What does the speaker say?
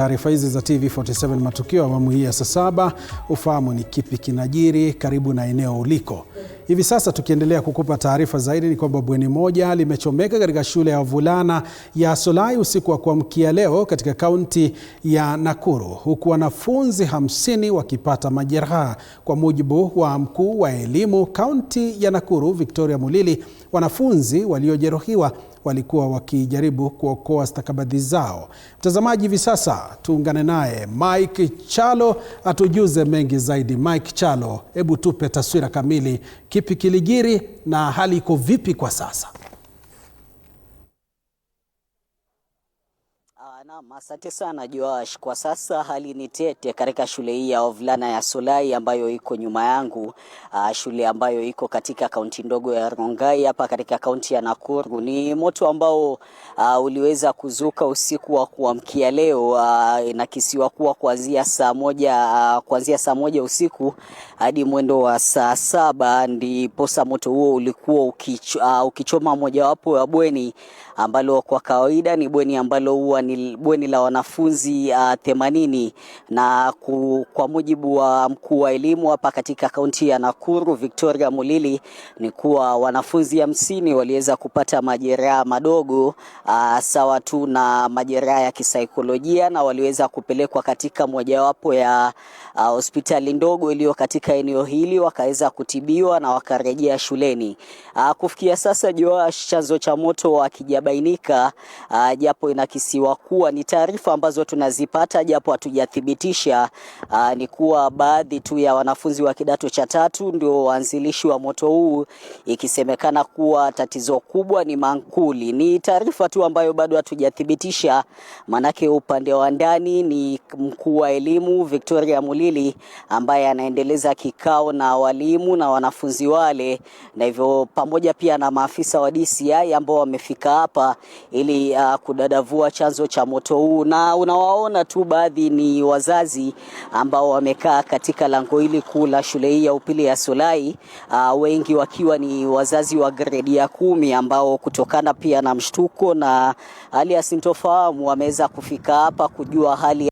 Taarifa hizi za TV47 matukio awamu hii ya saa 7, ufahamu ni kipi kinajiri karibu na eneo uliko. Hivi sasa tukiendelea kukupa taarifa zaidi ni kwamba bweni moja limechomeka katika shule ya wavulana ya Solai usiku wa kuamkia leo katika kaunti ya Nakuru, huku wanafunzi 50 wakipata majeraha. Kwa mujibu wa mkuu wa elimu kaunti ya Nakuru, Victoria Mulili, wanafunzi waliojeruhiwa walikuwa wakijaribu kuokoa stakabadhi zao. Mtazamaji, hivi sasa tuungane naye Mike Chalo atujuze mengi zaidi. Mike Chalo, hebu tupe taswira kamili, kipi kilijiri na hali iko vipi kwa sasa? Naam, asante sana Joash. Kwa sasa hali ni tete katika shule hii ya wavulana ya Solai ambayo iko nyuma yangu, shule ambayo iko katika kaunti ndogo ya Rongai hapa katika kaunti ya Nakuru. Ni moto ambao uliweza kuzuka usiku wa kuamkia leo, inakisiwa kuwa kuanzia saa moja usiku hadi mwendo wa saa 7 ndipo moto huo ulikuwa ukichoma mojawapo ya bweni ambalo kwa kawaida ni bweni ambalo huwa ni bweni la wanafunzi 80, na kwa mujibu wa mkuu wa elimu hapa katika kaunti ya Nakuru, Victoria Mulili, ni kuwa wanafunzi 50 waliweza kupata majeraha madogo sawa tu na majeraha ya kisaikolojia, na waliweza kupelekwa katika mojawapo ya hospitali ndogo iliyo katika eneo hili, wakaweza kutibiwa na wakarejea shuleni. Kufikia sasa chanzo cha moto hakijabainika, japo inakisiwa kuwa ni taarifa ambazo tunazipata japo hatujathibitisha, ni kuwa baadhi tu ya wanafunzi wa kidato cha 3 ndio waanzilishi wa moto huu, ikisemekana kuwa tatizo kubwa ni mankuli. Ni taarifa tu ambayo bado hatujathibitisha, manake upande wa ndani ni mkuu wa elimu Victoria Mulili ambaye anaendeleza kikao na walimu na wanafunzi wale, na hivyo pamoja pia na maafisa wa DCI ambao wamefika hapa ili kudadavua chanzo cha moto huu. Na unawaona tu baadhi ni wazazi ambao wamekaa katika lango hili kuu la shule hii ya upili ya Solai, wengi wakiwa ni wazazi wa gredi ya 10 ambao kutokana pia na mshtuko na hali ya sintofahamu wameweza kufika hapa kujua hali